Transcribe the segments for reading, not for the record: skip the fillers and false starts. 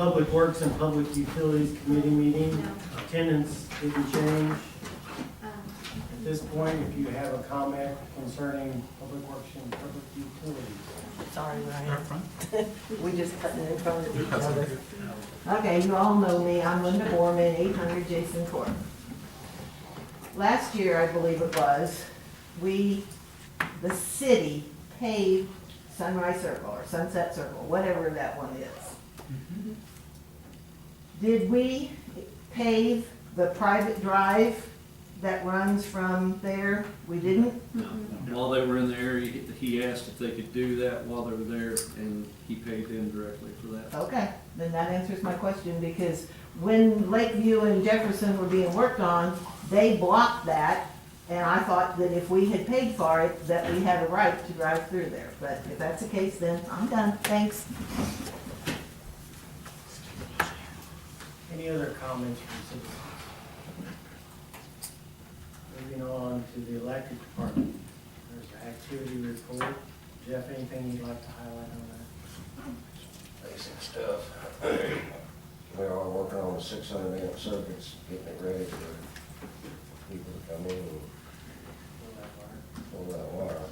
Public Works and Public Utilities Committee meeting. No. Attendance didn't change. Um, At this point, if you have a comment concerning Public Works and Public Utilities. Sorry, Ryan. We just cutting in front of each other. Okay, you all know me. I'm Linda Borman, 800 Jason Court. Last year, I believe it was, the city paved Sunrise Circle or Sunset Circle, whatever that one is. Did we pave the private drive that runs from there? We didn't? No. While they were in the area, he asked if they could do that while they were there, and he paid them directly for that. Okay, then that answers my question, because when Lakeview and Jefferson were being worked on, they blocked that, and I thought that if we had paid for it, that we had a right to drive through there. But if that's the case, then I'm done. Thanks. Any other comments from citizens? Moving on to the electric department. There's an activity report. Jeff, anything you'd like to highlight on Basic stuff. We are working on the 600 amp circuits, getting it ready for people to come in and that? pull that wire.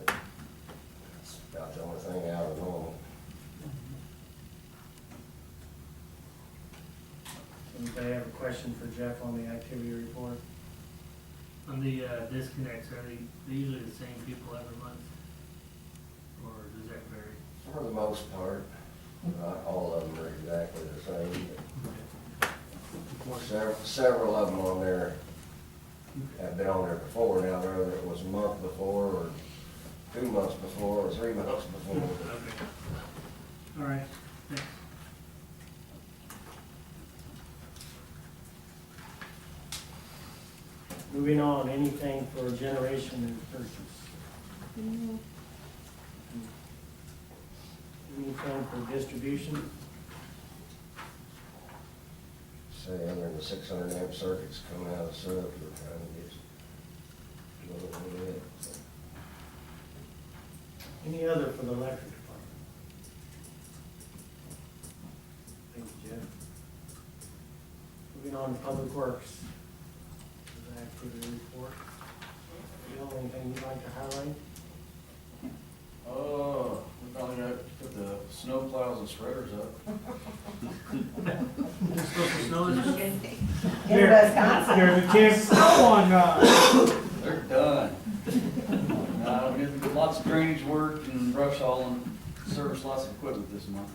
That's about the only thing out of normal. Anybody have a question for Jeff on the activity report? On the disconnects, are they usually the same people every month? Or does that vary? For the most part, not all of them are exactly the same. but Several of them on there have been on there before now, whether it was a month before, or 2 months before, or 3 months before. Okay. All right, thanks. Moving on, anything for generation and purchase? Anything for distribution? Say, other than the 600 amp circuits coming out of the sub, we're trying to get a little bit. So. Any other for the electric department? Thank you, Jeff. Moving on to public works. The activity report. Bill, anything you'd like to highlight? We finally got to put the snow plows and spreaders up. It's supposed to snow this weekend? In Wisconsin. There's a chance snow on, They're done. We did lots of drainage work and brush hauling, service lots of equipment this month.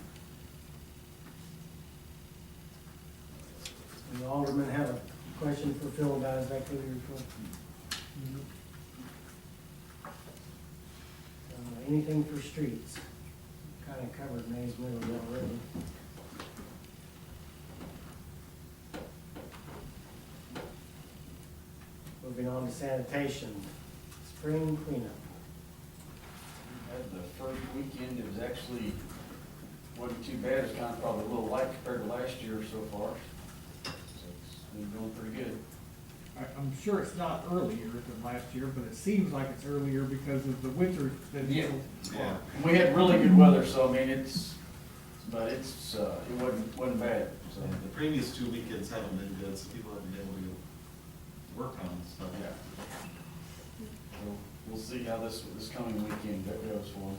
the alderman have a question for Phil about his activity report. Anything for streets? Kind of covered May's Middle already. Moving on to sanitation, spring cleanup. Had the first weekend, it was actually, wasn't too bad, it's kind of probably a little light compared to last year so far. So it's been going pretty good. I'm sure it's not earlier than last year, but it seems like it's earlier because of the winter that Yeah. it's. Yeah. We had really good weather, so I mean, it wasn't bad, so. The previous 2 weekends haven't been good, so people haven't been able to work on stuff. Yeah. So we'll see how this coming weekend goes for them.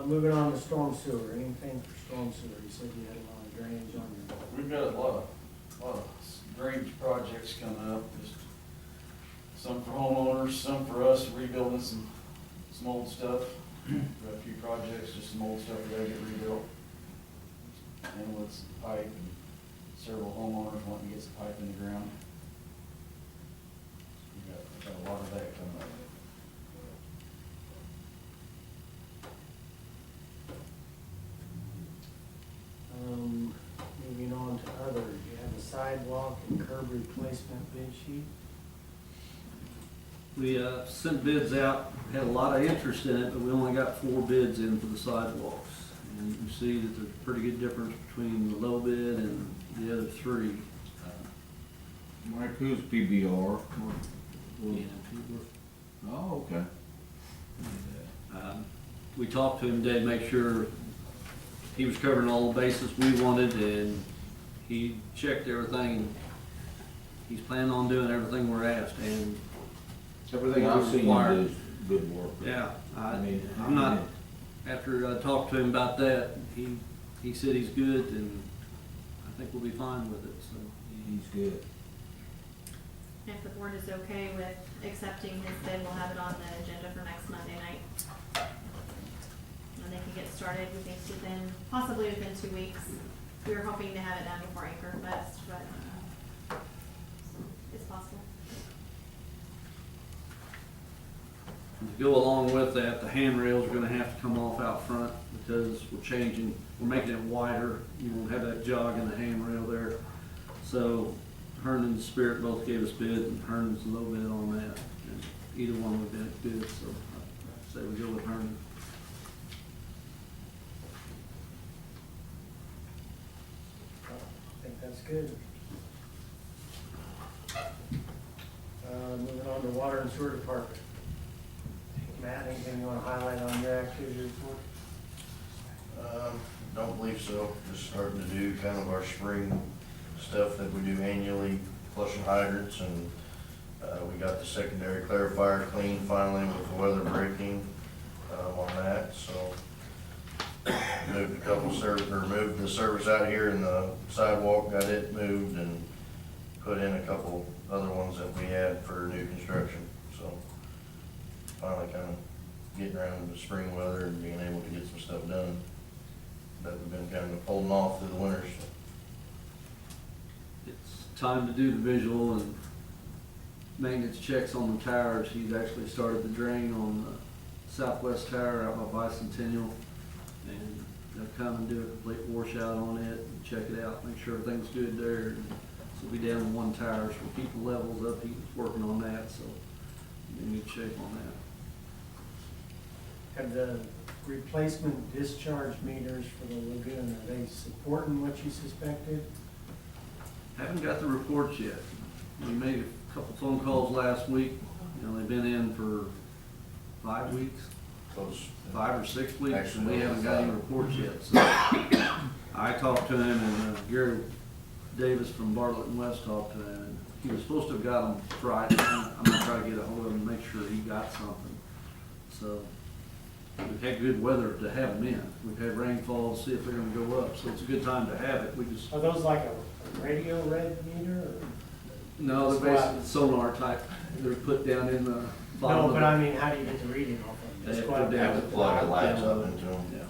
Moving on to storm sewer, anything for storm sewer? You said you had a lot of drainage on your. We've got a lot of drainage projects coming up, just some for homeowners, some for us, rebuilding some old stuff. Got a few projects, just some old stuff that gotta get rebuilt. And with some pipe, and several homeowners wanting to get some pipe in the ground. We've got a lot of that coming up. Moving on to other, you have a sidewalk and curb replacement bid sheet. We sent bids out, had a lot of interest in it, but we only got 4 bids in for the sidewalks. And you can see that there's a pretty good difference between the low bid and the other 3. Mike, who's PBR? Yeah, Oh, okay. We talked to him today to make sure he was covering all the bases we wanted, and he checked everything. He's planning on doing everything we're asked, and Everything I've seen him do is good work. yeah, I mean, I'm not, after I talked to him about that, he said he's good, and I think we'll be fine with it, so. He's good. If the board is okay with accepting his bid, we'll have it on the agenda for next Monday night. And they can get started, we think possibly within 2 weeks. We were hoping to have it done before Anchor Fest, but it's possible. To go along with that, the handrails are gonna have to come off out front because we're making it wider. You won't have that jog in the handrail there. So Hernan and Spirit both gave us bid, and Hernan's a little bit on that. And either one would be good, so I'd say we go with Hernan. I think that's good. Moving on to water and sewer department. Matt, anything you want to highlight on your activity report? Don't believe so. Just starting to do kind of our spring stuff that we do annually, flushing hydrants, and we got the secondary clarifier clean finally with the weather breaking on that, so moved a couple moved the service out here in the sidewalk, got it moved, and put in a couple other ones that we had for new construction, so finally kind of getting around to the spring weather and being able to get some stuff done that we've been kind of holding off through the winters. It's time to do the visual and maintenance checks on the tires. He's actually started the drain on the southwest tower out by Bicentennial, and they'll come and do a complete washout on it and check it out, make sure everything's good there. And so we'll be down to one tire, so we'll keep the levels up. He's working on that, so we're in good shape on that. Have the replacement discharge meters for the lagoon, are they supporting what you suspected? Haven't got the reports yet. We made a couple phone calls last week. You know, they've been in for 5 weeks, Close. 5 or 6 weeks, Actually, and we haven't got any reports yet. So I talked to him, and Gary Davis from Bartlett and West talked to him, and he was supposed to have got them Friday. I'm gonna try to get a hold of him and make sure he got something. So we've had good weather to have them in. We've had rainfall, see if they're gonna go up, so it's a good time to have it. We just, Are those like a radio read meter or? no, they're basically sonar type. They're put down in the bottom No, of but the. I mean, how do you get the reading off of them? They Just have go to out put there down Have to and plug the out. lights up into them. Yeah.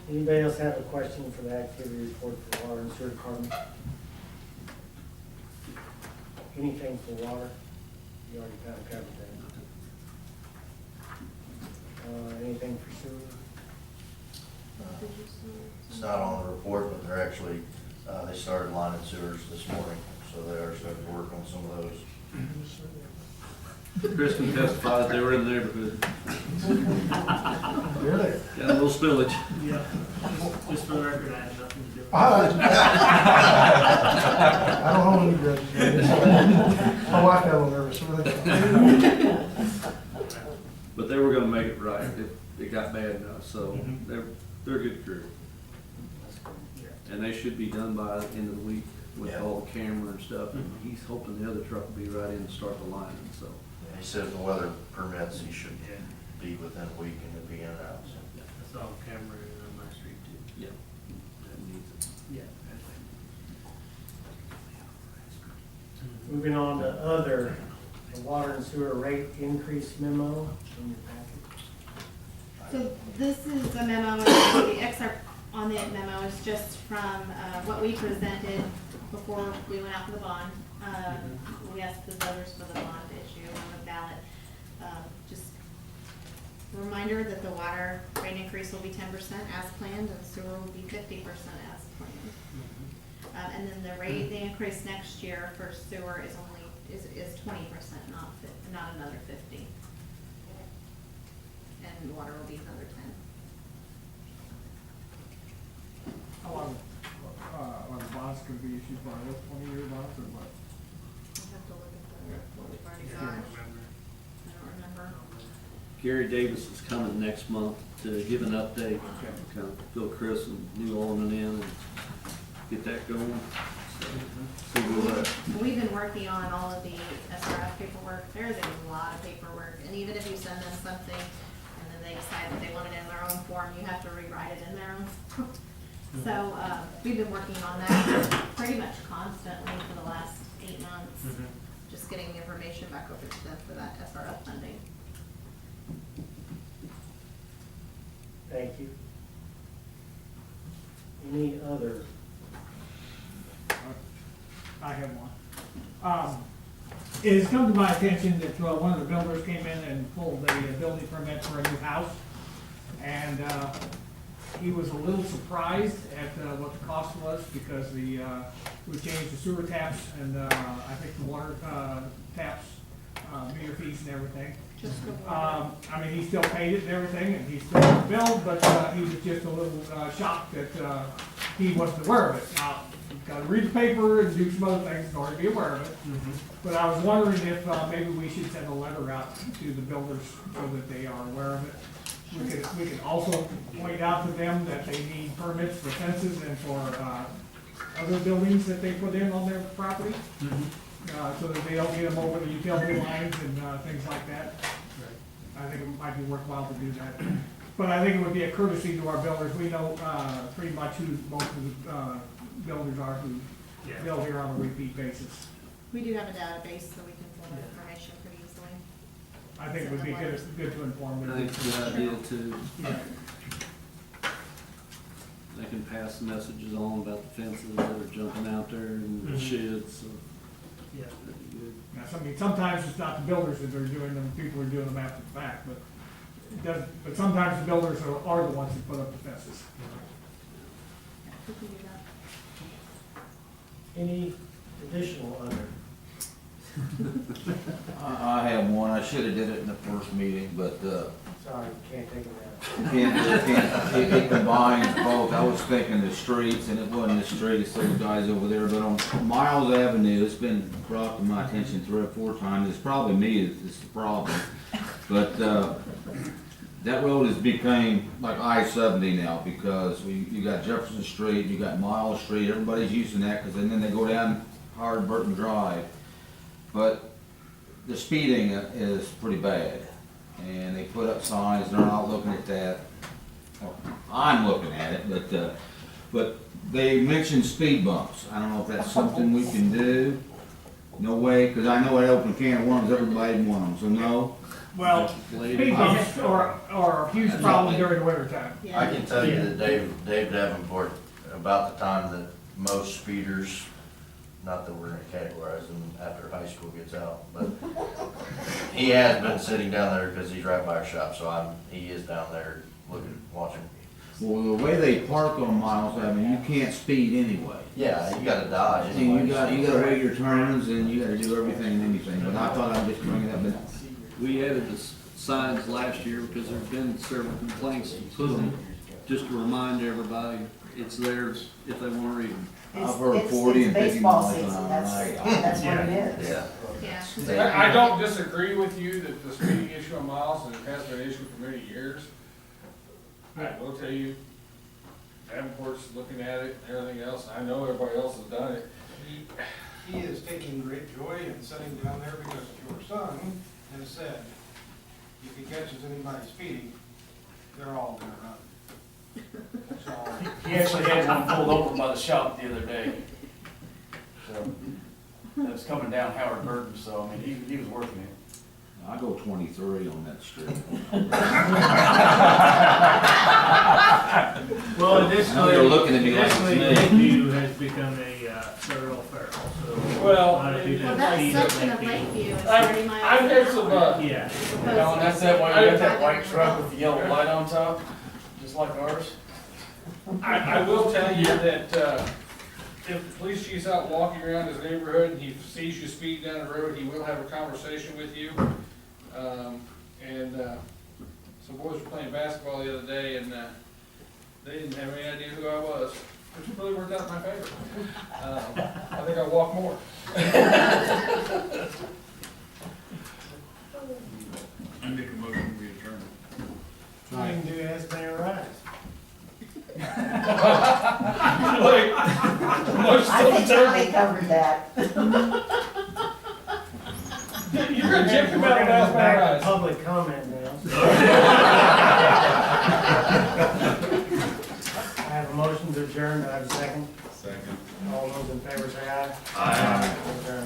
Anybody else have a question for the activity report for water and sewer department? Anything for water? You already kind of covered that. Anything for sewer? It's not on the report, but they're actually, they started lining sewers this morning, so they are starting to work on some of those. Chris can testify that they were in the neighborhood. Really? Got a little spillage. Yeah, just for the record, I had nothing to do with it. I don't hold any grudges. My wife got a little nervous. But they were gonna make it right. It got bad enough, so Mhm. they're a good crew. And they should be done by the end of the week with Yeah. all the camera and stuff. And he's hoping the other truck will be right in to start the lining, so. And he said if the weather permits, he should be within a week and it'll be in and out, so. I saw a camera on my street too. Yeah. That needs it. Yeah. Moving on to other, the water and sewer rate increase memo in your packet. So this is a memo, and the excerpt on the memo is just from what we presented before we went out for the bond. We asked the voters for the bond issue on the ballot. Just a reminder that the water rate increase will be 10% as planned, and sewer will be 50% as planned. And then the rate, the increase next year for sewer is only, is 20%, not another 50. And water will be another 10. How long, are the bonds gonna be issued by, 20-year bonds or what? I'll have to look at Gary Davis is coming next month to give an update, kind of fill Chris and New Alderman in and get that going. So we'll, We've been working on all of the SRF paperwork. There's a lot of paperwork, and even if you send them something and then they decide that they want it in their own form, you have to rewrite it in their own form. So, we've been working on that pretty much constantly for the last 8 months, just getting the information back over to them for that SRF funding. Thank you. Any other? I have one. It has come to my attention that one of the builders came in and pulled a building permit for a new house. And he was a little surprised at what the cost was because we changed the sewer taps and I think the water taps, meter fees and everything. I mean, he still paid it and everything, and he still billed, but he was just a little shocked that he wasn't aware of it. Now, you've got to read the paper and do some other things in order to be aware of it. But I was wondering if maybe we should send a letter out to the builders so that they are aware of it. We could also point out to them that they need permits for fences and for other buildings that they put in on their property. So that they don't get them over the utility lines and things like that. I think it might be worthwhile to do that. But I think it would be a courtesy to our builders. We know pretty much who most of the builders are who build here on a repeat basis. We do have a database, so we can pull that information pretty easily. I think it would be good to inform I them. think it's a good idea to, Yeah. they can pass messages on about the fences that are jumping out there and the sheds, so. Yeah. That'd be good. Now, sometimes it's not the builders that are doing them, people are doing them after the fact, but it does, but sometimes the builders are the ones that put up the fences. We can do that. Any additional other? I have one, I should've did it in the first meeting, but, Sorry, can't take it out. it combines both. I was thinking the streets, and it wasn't the street, it's those guys over there, but on Miles Avenue, it's been brought to my attention 3 or 4 times. It's probably me that's the problem. But, that road has become like I-70 now, because you got Jefferson Street, you got Miles Street, everybody's using that, because then they go down Howard Burton Drive. But the speeding is pretty bad, and they put up signs, they're not looking at that. Well, I'm looking at it, but they mentioned speed bumps. I don't know if that's something we can do. No way, because I know it opened a can of worms, everybody want them, so no. Well, speed bumps are a huge problem during the winter time. Yeah. I can tell you that Dave Davenport, about the time that most speeders, not that we're gonna categorize them after high school gets out, but he has been sitting down there because he's right by our shop, so he is down there looking, watching. Well, the way they park on Miles Avenue, you can't speed anyway. Yeah, you gotta dodge And anyway. you gotta wait your turns, and you gotta do everything and anything, but I thought I'd just bring it up, but We added the signs last year because there's been several complaints to put them, just to remind everybody it's theirs if they wanna read them. I've heard 40 and 50 baseball miles an season, hour. that's what it is. Yeah. Yeah. I don't disagree with you that the speeding issue on Miles, and it has been an issue for many years. I will tell you, Davenport's looking at it and everything else, and I know everybody else has done it. He is taking great joy in sitting down there because your son has said, if he catches anybody speeding, they're all gonna run. So, He actually had one pulled over by the shop the other day. So, it was coming down Howard Burton, so, I mean, he was working it. I go 23 on that street. Well, Now they're looking at me like it's additionally, me. Lakeview has become a thoroughfare also. Well, A lot of people Well, that's speed at something of Lakeview. Lakeview, it's I've- 30 miles I've an had some, hour. Yeah. As You know, and that's that why you got that white truck Opposed with the yellow light on top, just like ours. I will tell you that, if the police chief's out walking around his neighborhood and he sees you speeding down the road, he will have a conversation with you. Some boys were playing basketball the other day and, they didn't have any idea who I was, which really worked out in my favor. I think I walk more. I make a motion, we adjourn. I think Johnny covered that. You're We're gonna go back to public comment now. I have a motion to adjourn, do I have a second? Second. All those in favor say aye. Aye. Adjourn.